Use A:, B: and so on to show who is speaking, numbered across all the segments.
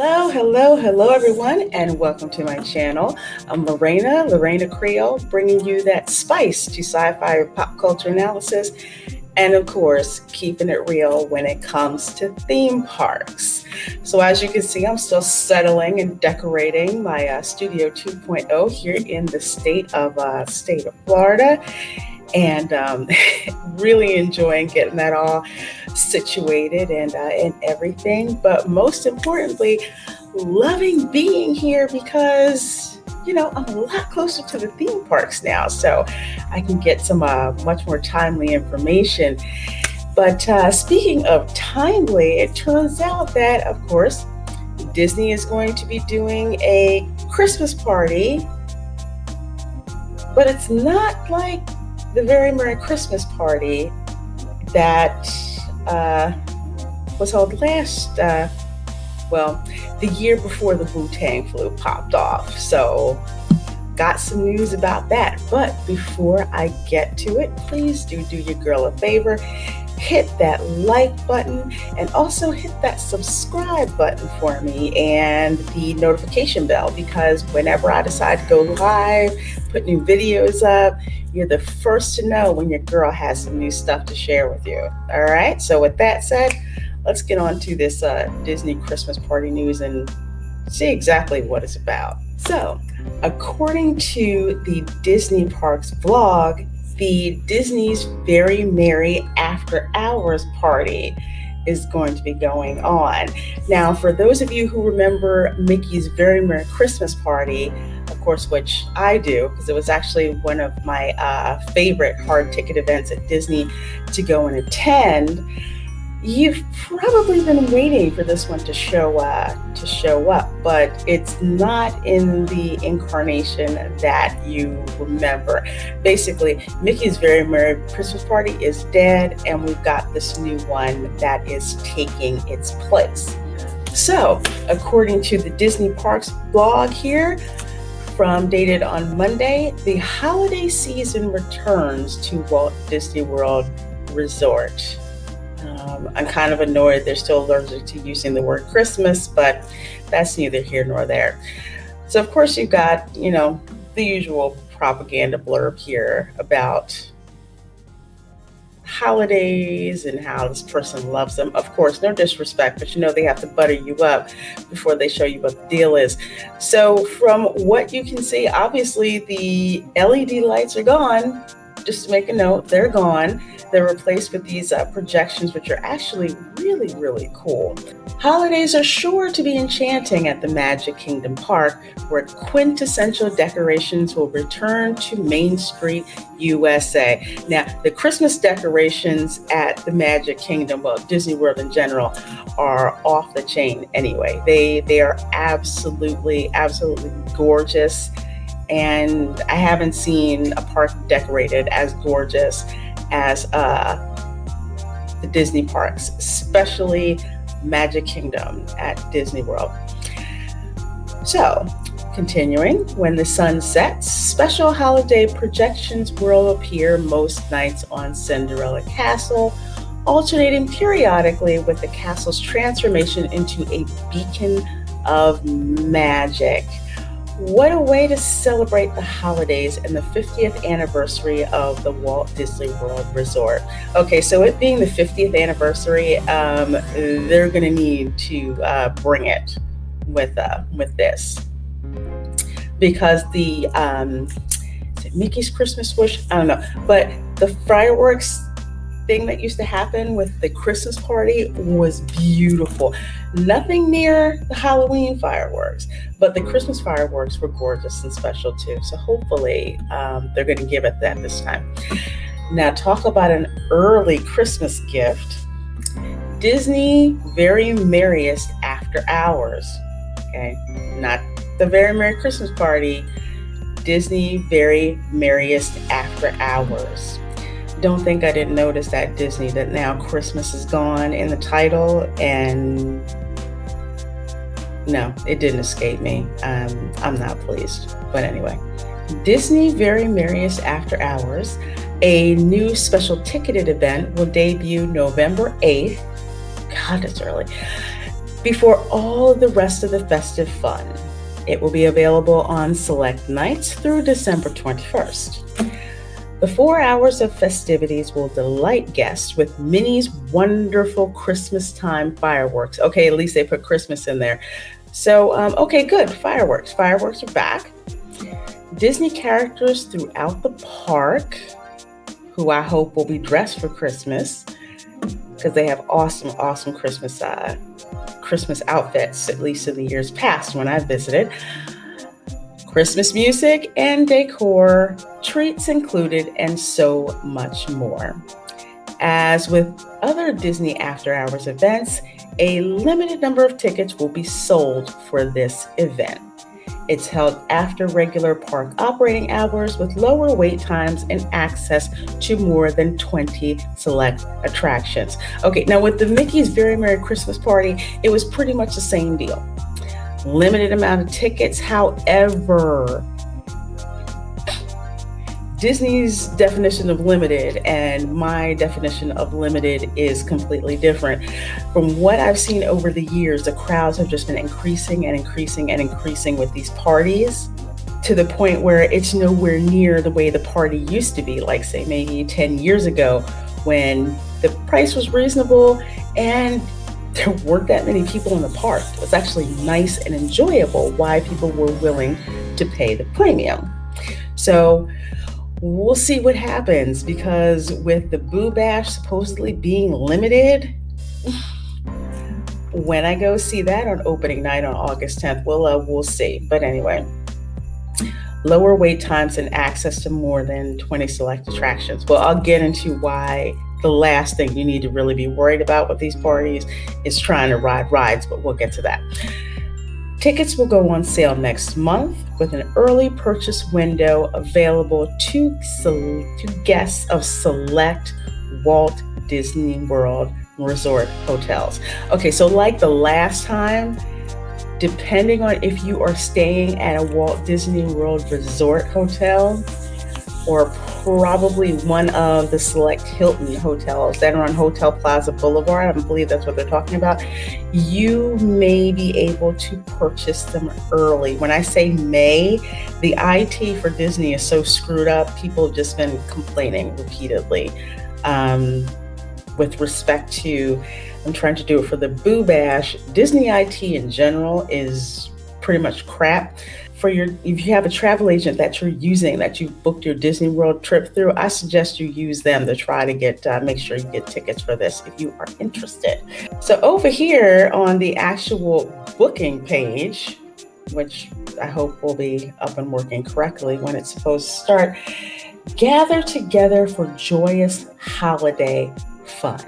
A: Hello, everyone, and welcome to my channel. I'm Reina Creole, bringing you that spice to sci-fi pop culture analysis, and of course, keeping it real when it comes to theme parks. So, as you can see, I'm still settling and decorating my Studio 2.0 here in the state of Florida, and really enjoying getting that all situated and everything. But most importantly, loving being here because I'm a lot closer to the theme parks now, so I can get some much more timely information. But speaking of timely, it turns out that, of course, Disney is going to be doing a Christmas party, but it's not like the very Merry Christmas party that was held the year before the Wu-Tang flu popped off. So got some news about that. But before I get to it, please do your girl a favor. Hit that like button and also hit that subscribe button for me and the notification bell, because whenever I decide to go live, put new videos up, you're the first to know when your girl has some new stuff to share with you. All right. So with that said, let's get on to this Disney Christmas party news and see exactly what it's about. So, according to the Disney Parks vlog, the Disney's Very Merry After Hours party is going to be going on. Now, for those of you who remember Mickey's Very Merry Christmas party, of course, which I do, because it was actually one of my favorite hard ticket events at Disney to go and attend, you've probably been waiting for this one to show up, but it's not in the incarnation that you remember. Basically, Mickey's Very Merry Christmas Party is dead, and we've got this new one that is taking its place. So, according to the Disney Parks blog here, dated on Monday, the holiday season returns to Walt Disney World Resort. I'm kind of annoyed they're still allergic to using the word Christmas, but that's neither here nor there. So, of course, you've got, the usual propaganda blurb here about holidays and how this person loves them. Of course, no disrespect, but they have to butter you up before they show you what the deal is. So, from what you can see, obviously the LED lights are gone. Just to make a note, they're gone. They're replaced with these projections, which are actually really, really cool. Holidays are sure to be enchanting at the Magic Kingdom Park, where quintessential decorations will return to Main Street, USA. Now, the Christmas decorations at the Magic Kingdom, well, Disney World in general, are off the chain anyway. They are absolutely gorgeous. And I haven't seen a park decorated as gorgeous as the Disney parks, especially Magic Kingdom at Disney World. So, continuing, when the sun sets, special holiday projections will appear most nights on Cinderella Castle, alternating periodically with the castle's transformation into a beacon of magic. What a way to celebrate the holidays and the 50th anniversary of the Walt Disney World Resort. Okay, so it being the 50th anniversary, they're going to need to bring it with this, because the is it Mickey's Christmas Wish? I don't know, but the fireworks thing that used to happen with the Christmas party was beautiful. Nothing near the Halloween fireworks, but the Christmas fireworks were gorgeous and special too. So hopefully they're going to give it that this time. Now, talk about an early Christmas gift. Disney Very Merriest After Hours. Okay, not the Very Merry Christmas Party. Disney Very Merriest After Hours. Don't think I didn't notice that, Disney, that now Christmas is gone in the title, and no, it didn't escape me. I'm not pleased. But anyway, Disney Very Merriest After Hours, a new special ticketed event, will debut November 8th. God, it's early. before all of the rest of the festive fun. It will be available on select nights through December 21st. The 4 hours of festivities will delight guests with Minnie's wonderful Christmas time fireworks. Okay, at least they put Christmas in there. So, okay, good. Fireworks. Fireworks are back. Disney characters throughout the park, who I hope will be dressed for Christmas, because they have awesome Christmas outfits, at least in the years past when I visited. Christmas music and decor, treats included, and so much more. As with other Disney After Hours events, a limited number of tickets will be sold for this event. It's held after regular park operating hours with lower wait times and access to more than 20 select attractions. Okay, now with the Mickey's Very Merry Christmas Party, it was pretty much the same deal. Limited amount of tickets, however, Disney's definition of limited and my definition of limited is completely different. From what I've seen over the years, the crowds have just been increasing with these parties, to the point where it's nowhere near the way the party used to be, like say maybe 10 years ago, when the price was reasonable and there weren't that many people in the park. It was actually nice and enjoyable why people were willing to pay the premium. So we'll see what happens, because with the Boo Bash supposedly being limited, when I go see that on opening night on August 10th, we'll see. But anyway, lower wait times and access to more than 20 select attractions. Well, I'll get into why the last thing you need to really be worried about with these parties is trying to ride rides, but we'll get to that. Tickets will go on sale next month with an early purchase window available to guests of select Walt Disney World Resort hotels. Okay, so like the last time, depending on if you are staying at a Walt Disney World Resort hotel or probably one of the select Hilton hotels that are on Hotel Plaza Boulevard, I believe that's what they're talking about, you may be able to purchase them early. When I say may, the IT for Disney is so screwed up, people have just been complaining repeatedly with respect to, I'm trying to do it for the Boo Bash. Disney IT in general is pretty much crap. If you have a travel agent that you're using, that you booked your Disney World trip through, I suggest you use them to try to make sure you get tickets for this if you are interested. So over here on the actual booking page, which I hope will be up and working correctly when it's supposed to start, gather together for joyous holiday fun.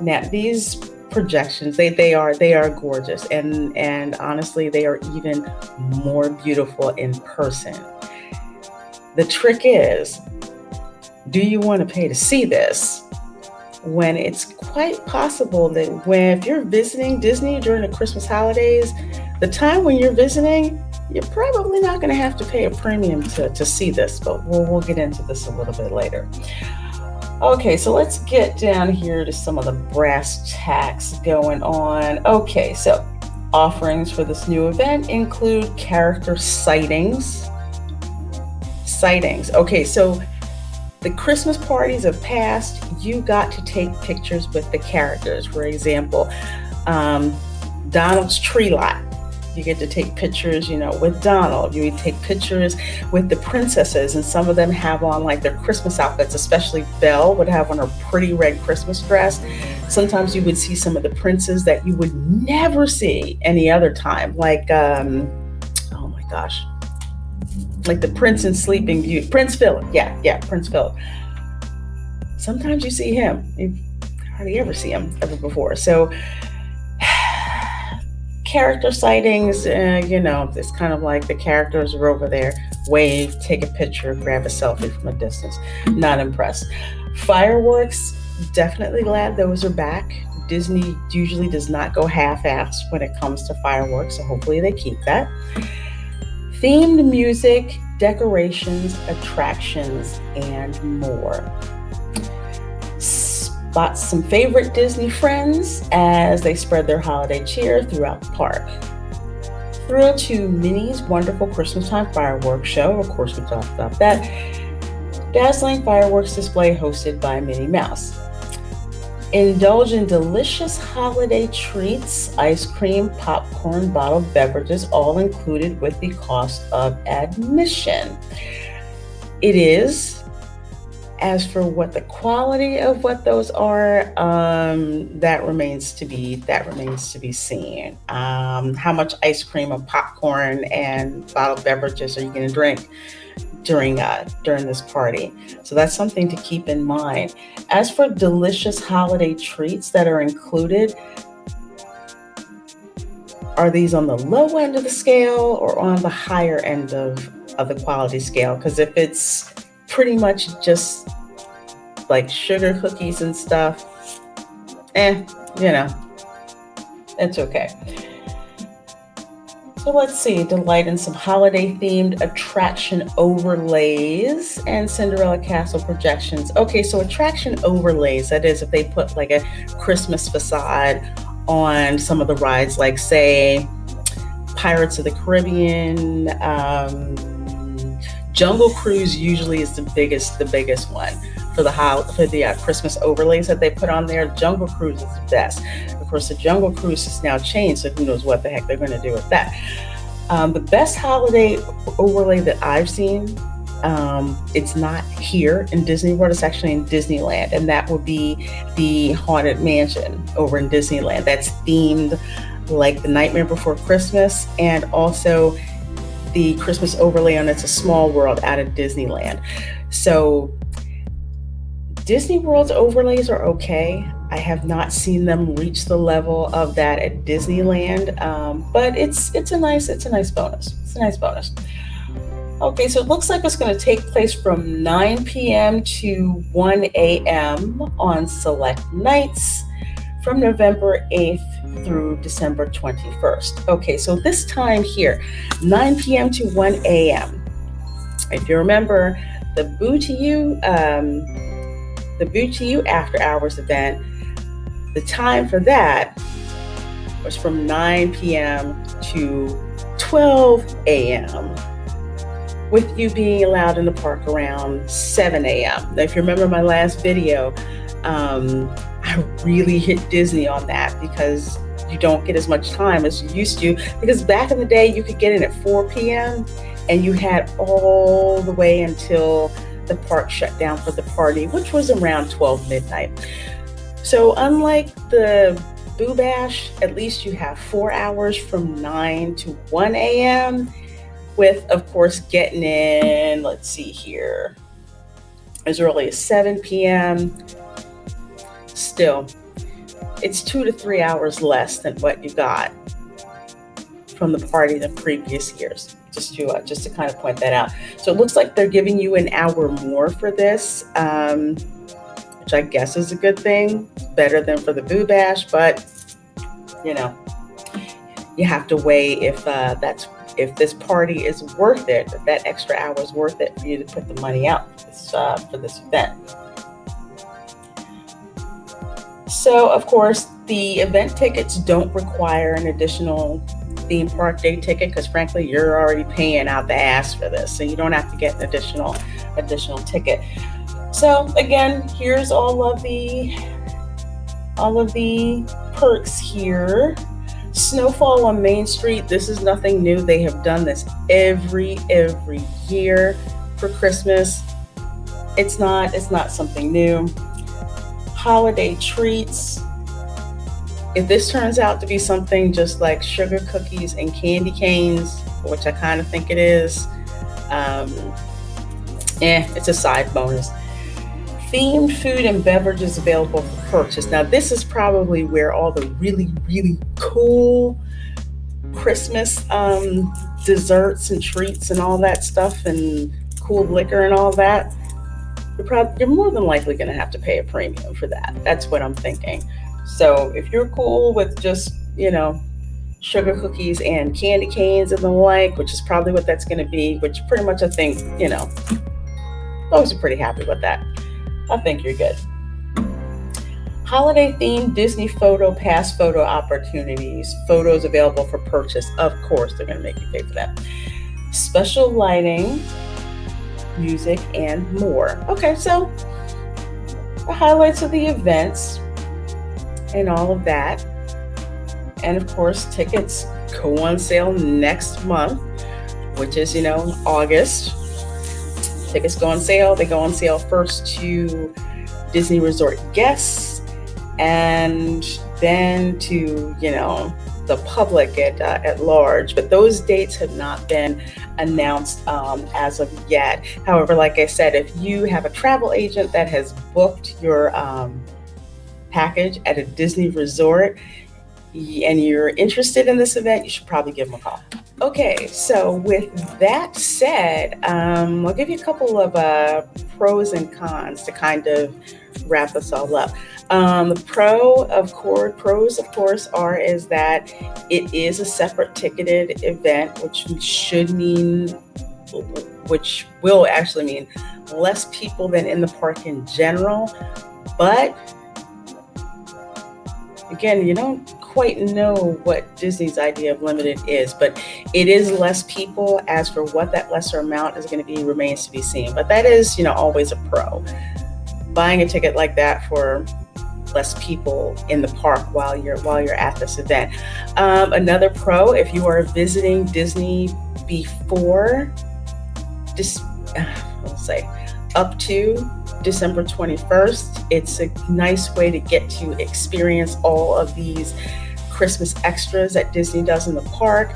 A: Now these projections, they are gorgeous, and honestly they are even more beautiful in person. The trick is, do you want to pay to see this, when it's quite possible that if you're visiting Disney during the Christmas holidays, the time when you're visiting, you're probably not going to have to pay a premium to see this, but we'll get into this a little bit later. Okay, so let's get down here to some of the brass tacks going on. Okay, so offerings for this new event include character sightings. Okay, so the Christmas parties of past, you got to take pictures with the characters. For example, Donald's Tree Lot. You get to take pictures, with Donald. You would take pictures with the princesses, and some of them have on like their Christmas outfits, especially Belle would have on her pretty red Christmas dress. Sometimes you would see some of the princes that you would never see any other time, like, oh my gosh, like the Prince in Sleeping Beauty, Prince Philip. Yeah, Prince Philip. Sometimes you see him. You hardly ever see him ever before. So character sightings, it's kind of like the characters are over there, wave, take a picture, grab a selfie from a distance. Not impressed. Fireworks, definitely glad those are back. Disney usually does not go half-assed when it comes to fireworks, so hopefully they keep that. Themed music, decorations, attractions, and more. Bought some favorite Disney friends as they spread their holiday cheer throughout the park. Thrilled to Minnie's wonderful Christmas time fireworks show. Of course, we talked about that. Dazzling fireworks display hosted by Minnie Mouse. Indulge in delicious holiday treats, ice cream, popcorn, bottled beverages, all included with the cost of admission. It is. As for what the quality of what those are, that remains to be seen. How much ice cream and popcorn and bottled beverages are you going to drink during this party? So that's something to keep in mind. As for delicious holiday treats that are included, are these on the low end of the scale or on the higher end of the quality scale? Because if it's pretty much just like sugar cookies and stuff, it's okay. So let's see, delight in some holiday themed attraction overlays and Cinderella Castle projections. Okay, so attraction overlays, that is if they put like a Christmas facade on some of the rides, like say Pirates of the Caribbean, Jungle Cruise usually is the biggest one for the Christmas overlays that they put on there. Jungle Cruise is the best. Of course, the Jungle Cruise has now changed, so who knows what the heck they're going to do with that. The best holiday overlay that I've seen, it's not here in Disney World, it's actually in Disneyland, and that would be the Haunted Mansion over in Disneyland. That's themed like the Nightmare Before Christmas, and also the Christmas overlay on It's a Small World out of Disneyland. So Disney World's overlays are okay. I have not seen them reach the level of that at Disneyland, but it's a nice bonus. It's a nice bonus. Okay, so it looks like it's going to take place from 9 p.m. to 1 a.m. on select nights from November 8th through December 21st. Okay, so this time here, 9 p.m. to 1 a.m. If you remember, the Boo to You After Hours event, the time for that was from 9 p.m. to 12 a.m. with you being allowed in the park around 7 a.m. Now, if you remember my last video, I really hit Disney on that because you don't get as much time as you used to. Because back in the day, you could get in at 4 p.m. and you had all the way until the park shut down for the party, which was around 12 midnight. So unlike the Boo Bash, at least you have 4 hours from 9 to 1 a.m. with, of course, getting in, let's see here, as early as 7 p.m. Still, it's 2 to 3 hours less than what you got from the party the previous years. Just to kind of point that out. So it looks like they're giving you an hour more for this, which I guess is a good thing. Better than for the Boo Bash, but you have to weigh if this party is worth it, if that extra hour is worth it for you to put the money out for this event. So, of course, the event tickets don't require an additional theme park day ticket because, frankly, you're already paying out the ass for this, so you don't have to get an additional ticket. So, again, here's all of the perks here. Snowfall on Main Street. This is nothing new. They have done this every year for Christmas. It's not something new. Holiday treats. If this turns out to be something just like sugar cookies and candy canes, which I kind of think it is, it's a side bonus. Themed food and beverages available for purchase. Now, this is probably where all the really, really cool Christmas desserts and treats and all that stuff and cool liquor and all that, you're more than likely going to have to pay a premium for that. That's what I'm thinking. So if you're cool with just, sugar cookies and candy canes and the like, which is probably what that's going to be, which pretty much I think, folks are pretty happy with that. I think you're good. Holiday themed Disney photo pass photo opportunities. Photos available for purchase. Of course, they're going to make you pay for that. Special lighting, music, and more. Okay, so the highlights of the events and all of that. And of course, tickets go on sale next month, which is, August. Tickets go on sale. They go on sale first to Disney Resort guests and then to, the public at large. But those dates have not been announced as of yet. However, like I said, if you have a travel agent that has booked your package at a Disney resort and you're interested in this event, you should probably give them a call. Okay, so with that said, I'll give you a couple of pros and cons to kind of wrap this all up. The pros, of course, is that it is a separate ticketed event, which will actually mean less people than in the park in general. But again, you don't quite know what Disney's idea of limited is, but it is less people. As for what that lesser amount is going to be remains to be seen. But that is, always a pro. Buying a ticket like that for less people in the park while you're at this event. Another pro, if you are visiting Disney before up to December 21st, it's a nice way to get to experience all of these Christmas extras that Disney does in the park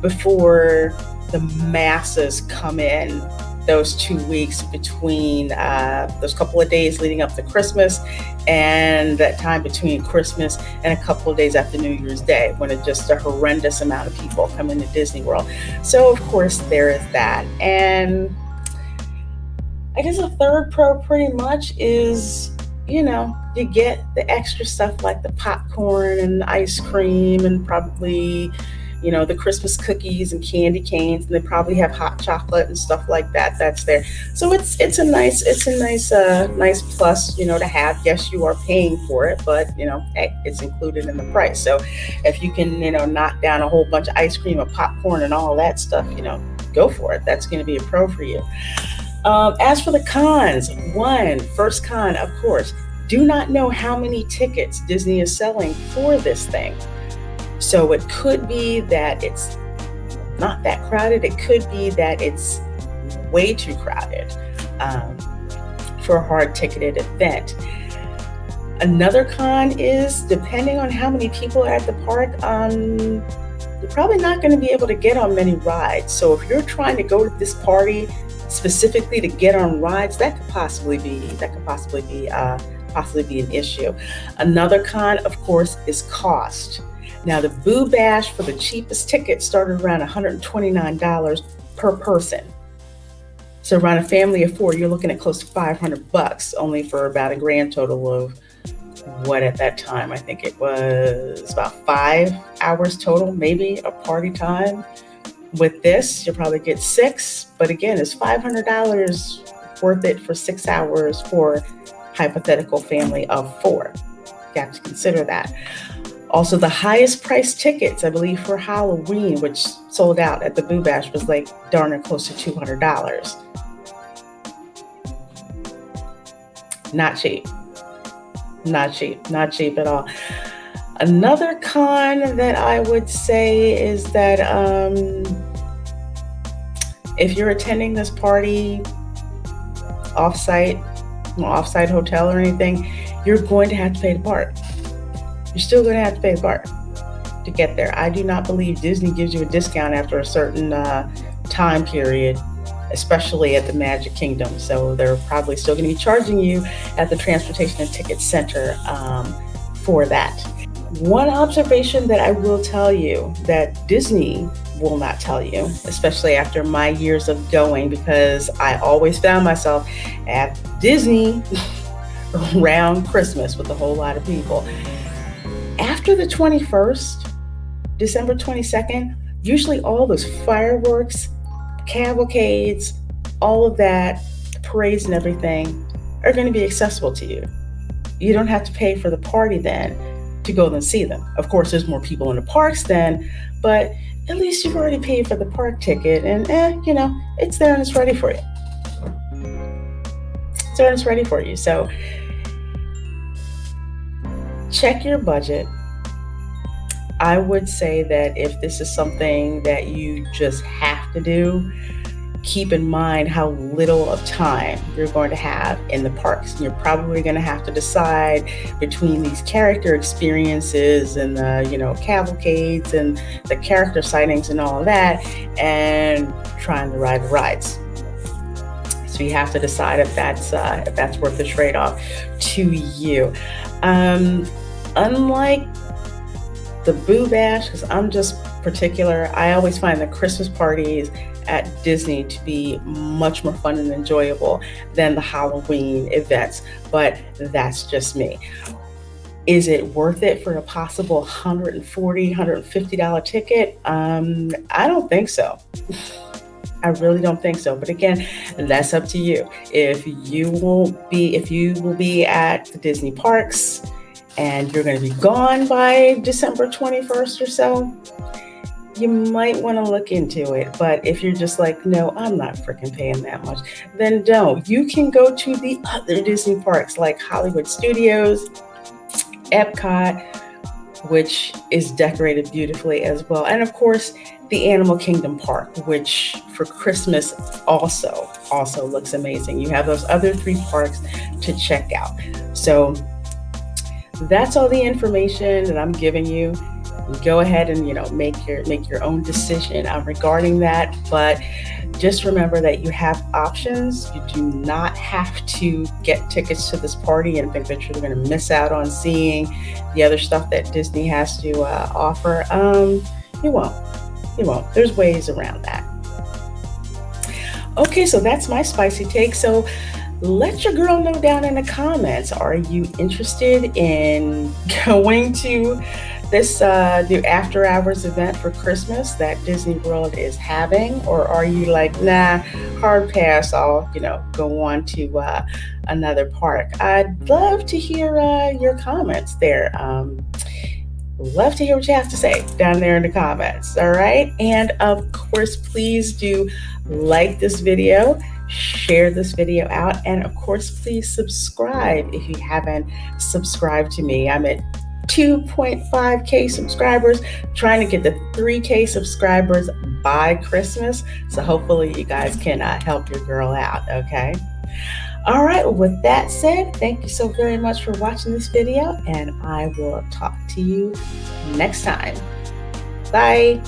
A: before the masses come in those 2 weeks between those couple of days leading up to Christmas and that time between Christmas and a couple of days after New Year's Day, when it's just a horrendous amount of people come into Disney World. So of course there is that. And I guess a third pro pretty much is, you get the extra stuff like the popcorn and the ice cream and probably, the Christmas cookies and candy canes, and they probably have hot chocolate and stuff like that. That's there. So it's a nice plus, to have. Yes, you are paying for it, but hey, it's included in the price. So if you can, knock down a whole bunch of ice cream and popcorn and all that stuff, go for it. That's going to be a pro for you. As for the cons, first con, of course, do not know how many tickets Disney is selling for this thing. So it could be that it's not that crowded. It could be that it's way too crowded for a hard ticketed event. Another con is, depending on how many people are at the park, you're probably not going to be able to get on many rides. So if you're trying to go to this party specifically to get on rides, that could possibly be an issue. Another con, of course, is cost. Now, the Boo Bash for the cheapest ticket started around $129 per person. So around a family of 4, you're looking at close to $500, only for about a grand total of what at that time? I think it was about 5 hours total, maybe, of party time. With this, you'll probably get 6, but again, it's $500 worth it for 6 hours for hypothetical family of 4. You have to consider that. Also, the highest priced tickets, I believe, for Halloween, which sold out at the Boo Bash, was like darn near close to $200. Not cheap. Not cheap at all. Another con that I would say is that if you're attending this party off-site hotel or anything, you're going to have to pay the park. You're still going to have to pay the park to get there. I do not believe Disney gives you a discount after a certain time period, especially at the Magic Kingdom. So they're probably still going to be charging you at the Transportation and Ticket Center for that. One observation that I will tell you that Disney will not tell you, especially after my years of going, because I always found myself at Disney around Christmas with a whole lot of people. After the 21st, December 22nd, usually all those fireworks, cavalcades, all of that, parades and everything are going to be accessible to you. You don't have to pay for the party then to go and see them. Of course, there's more people in the parks then, but at least you've already paid for the park ticket, and it's there and it's ready for you. It's there and it's ready for you. So check your budget. I would say that if this is something that you just have to do, keep in mind how little of time you're going to have in the parks. You're probably going to have to decide between these character experiences and the, cavalcades and the character sightings and all of that, and trying to ride the rides. So you have to decide if that's worth the trade-off to you. Unlike the Boo Bash, because I'm just particular, I always find the Christmas parties at Disney to be much more fun and enjoyable than the Halloween events, but that's just me. Is it worth it for a possible $140, $150 ticket? I don't think so. I really don't think so. But again, that's up to you. If you will be at the Disney parks and you're going to be gone by December 21st or so, you might want to look into it. But if you're just like, no, I'm not freaking paying that much, then don't. You can go to the other Disney parks like Hollywood Studios, Epcot, which is decorated beautifully as well. And of course, the Animal Kingdom Park, which for Christmas also looks amazing. You have those other 3 parks to check out. So that's all the information that I'm giving you. Go ahead and make your own decision regarding that. But just remember that you have options. You do not have to get tickets to this party and think that you're going to miss out on seeing the other stuff that Disney has to offer. You won't. There's ways around that. Okay, so that's my spicy take. So let your girl know down in the comments. Are you interested in going to this new after hours event for Christmas that Disney World is having? Or are you like, nah, hard pass, I'll go on to another park? I'd love to hear your comments there. Love to hear what you have to say down there in the comments. All right. And of course, please do like this video, share this video out, and of course, please subscribe if you haven't subscribed to me. I'm at 2.5K subscribers, trying to get to 3K subscribers by Christmas. So hopefully you guys can help your girl out. Okay. All right. With that said, thank you so very much for watching this video, and I will talk to you next time. Bye.